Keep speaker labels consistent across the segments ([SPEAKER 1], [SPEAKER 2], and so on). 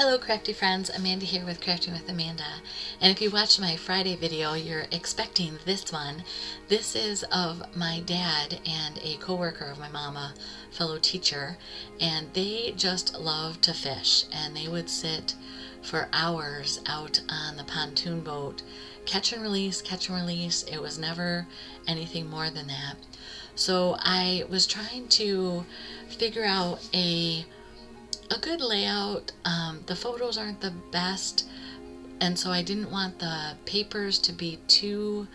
[SPEAKER 1] Hello crafty friends, Amanda here with Crafting with Amanda, and if you watched my Friday video you're expecting this one. This is of my dad and a co-worker of my mom, a fellow teacher, and they just love to fish, and they would sit for hours out on the pontoon boat, catch and release, catch and release. It was never anything more than that. So I was trying to figure out a good layout. The photos aren't the best, and so I didn't want the papers to be too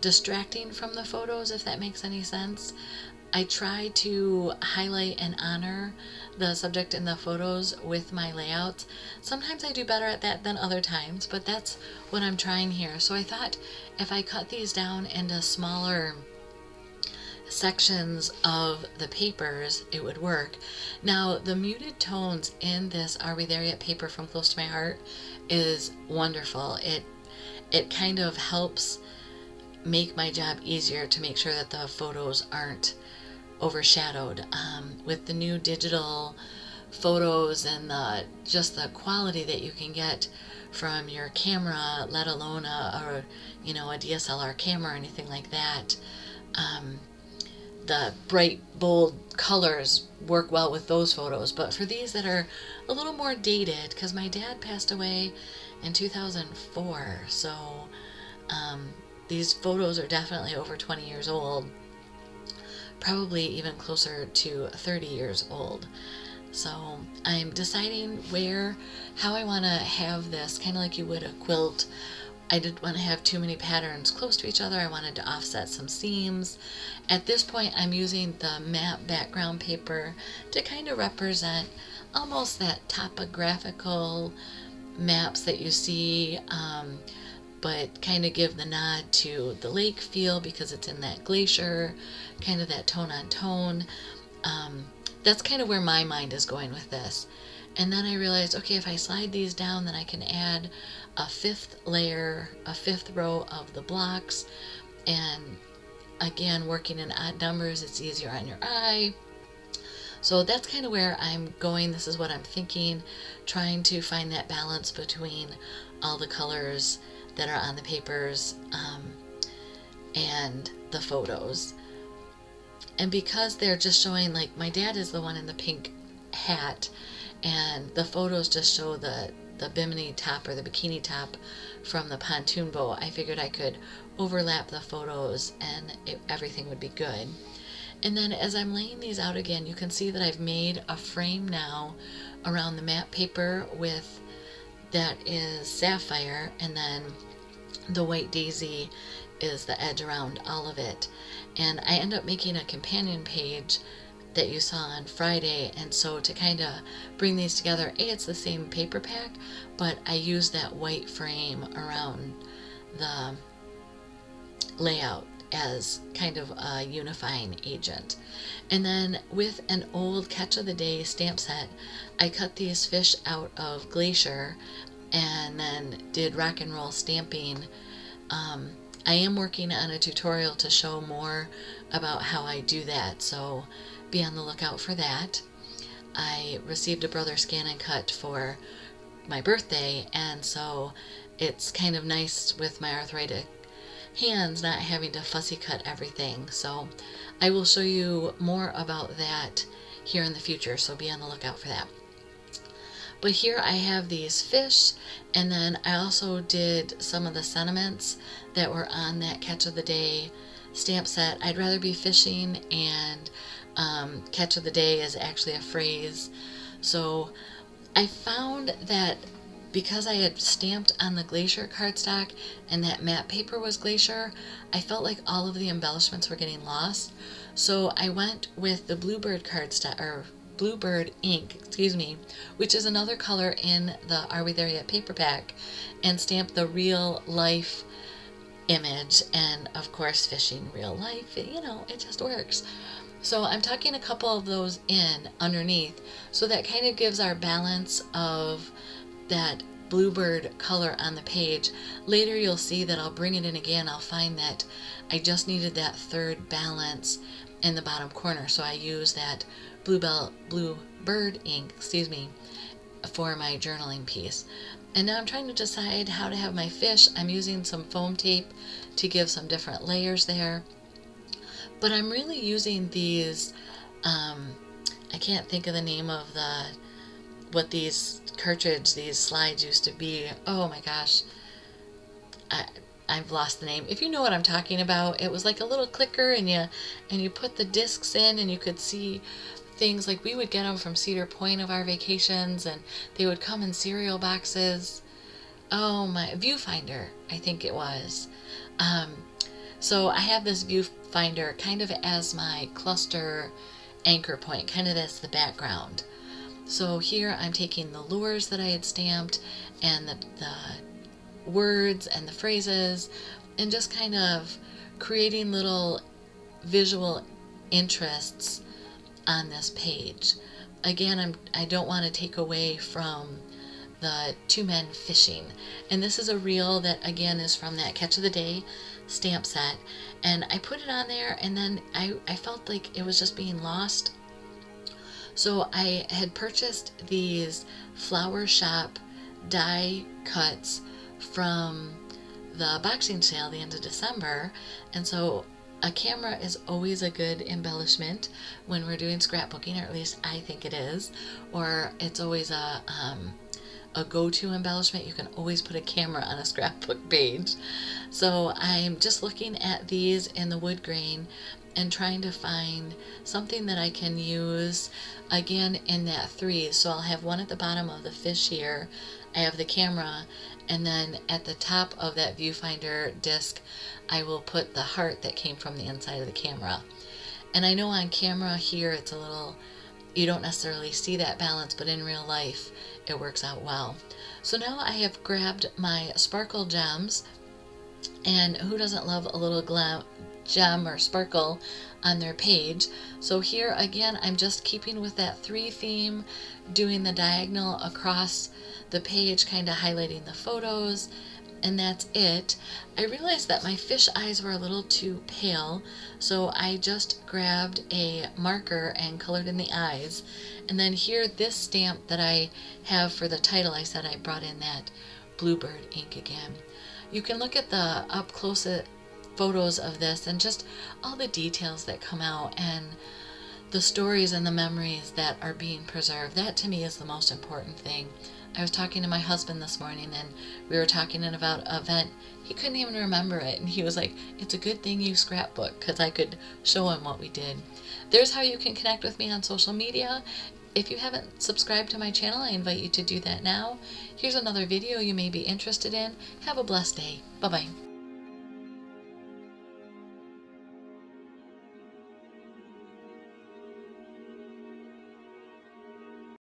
[SPEAKER 1] distracting from the photos, if that makes any sense. I try to highlight and honor the subject in the photos with my layouts. Sometimes I do better at that than other times, but that's what I'm trying here. So I thought if I cut these down into smaller sections of the papers, it would work. Now, the muted tones in this Are We There Yet paper from Close to My Heart is wonderful. It kind of helps make my job easier to make sure that the photos aren't overshadowed. With the new digital photos and just the quality that you can get from your camera, let alone a DSLR camera or anything like that, the bright, bold colors work well with those photos. But for these that are a little more dated, because my dad passed away in 2004, so these photos are definitely over 20 years old, probably even closer to 30 years old. So I'm deciding how I want to have this, kind of like you would a quilt. I didn't want to have too many patterns close to each other. I wanted to offset some seams. At this point, I'm using the matte background paper to kind of represent almost that topographical maps that you see, but kind of give the nod to the lake feel because it's in that glacier, kind of that tone on tone. That's kind of where my mind is going with this. And then I realized, okay, if I slide these down, then I can add a fifth layer, a fifth row of the blocks. And again, working in odd numbers, it's easier on your eye. So that's kind of where I'm going. This is what I'm thinking, trying to find that balance between all the colors that are on the papers and the photos. And because they're just showing, like, my dad is the one in the pink hat, and the photos just show the bimini top or the bikini top from the pontoon boat, I figured I could overlap the photos and everything would be good. And then as I'm laying these out again, you can see that I've made a frame now around the matte paper with that is sapphire, and then the white daisy is the edge around all of it. And I end up making a companion page that you saw on Friday, and so to kind of bring these together, it's the same paper pack, but I use that white frame around the layout as kind of a unifying agent. And then with an old Catch of the Day stamp set, I cut these fish out of Glacier and then did rock and roll stamping. I am working on a tutorial to show more about how I do that, so be on the lookout for that. I received a Brother Scan and Cut for my birthday, and so it's kind of nice with my arthritic hands not having to fussy cut everything. So I will show you more about that here in the future, so be on the lookout for that. But here I have these fish, and then I also did some of the sentiments that were on that Catch of the Day stamp set. I'd rather be fishing, and Catch of the Day is actually a phrase. So I found that because I had stamped on the Glacier cardstock and that matte paper was Glacier, I felt like all of the embellishments were getting lost. So I went with the Bluebird cardstock, or Bluebird ink, excuse me, which is another color in the Are We There Yet paper pack, and stamped the real life image, and of course fishing real life, it just works. So I'm tucking a couple of those in underneath, so that kind of gives our balance of that bluebird color on the page. Later you'll see that I'll bring it in again. I'll find that I just needed that third balance in the bottom corner, so I use that Bluebird ink, excuse me, for my journaling piece. And now I'm trying to decide how to have my fish. I'm using some foam tape to give some different layers there. But I'm really using these, I can't think of the name of what these these slides used to be. Oh my gosh. I've lost the name. If you know what I'm talking about, it was like a little clicker, and you put the discs in, and you could see things. Like, we would get them from Cedar Point of our vacations, and they would come in cereal boxes. Oh, my viewfinder, I think it was. So I have this viewfinder kind of as my cluster anchor point, kind of as the background. So here I'm taking the lures that I had stamped and the words and the phrases, and just kind of creating little visual interests on this page. Again, I don't want to take away from the two men fishing, and this is a reel that again is from that Catch of the Day stamp set, and I put it on there, and then I felt like it was just being lost. So I had purchased these flower shop die cuts from the boxing sale the end of December, and so a camera is always a good embellishment when we're doing scrapbooking, or at least I think it is, or it's always a go-to embellishment. You can always put a camera on a scrapbook page. So I'm just looking at these in the wood grain and trying to find something that I can use again in that 3. So I'll have one at the bottom of the fish here, I have the camera, and then at the top of that viewfinder disc I will put the heart that came from the inside of the camera. And I know on camera here it's a little, you don't necessarily see that balance, but in real life it works out well. So now I have grabbed my sparkle gems, and who doesn't love a little gem or sparkle on their page? So here again I'm just keeping with that 3 theme, doing the diagonal across the page, kind of highlighting the photos, and that's it. I realized that my fish eyes were a little too pale, so I just grabbed a marker and colored in the eyes. And then here, this stamp that I have for the title, I said I brought in that Bluebird ink again. You can look at the up close photos of this and just all the details that come out, and the stories and the memories that are being preserved. That to me is the most important thing. I was talking to my husband this morning, and we were talking about an event. He couldn't even remember it, and he was like, it's a good thing you scrapbook, because I could show him what we did. There's how you can connect with me on social media. If you haven't subscribed to my channel, I invite you to do that now. Here's another video you may be interested in. Have a blessed day. Bye-bye.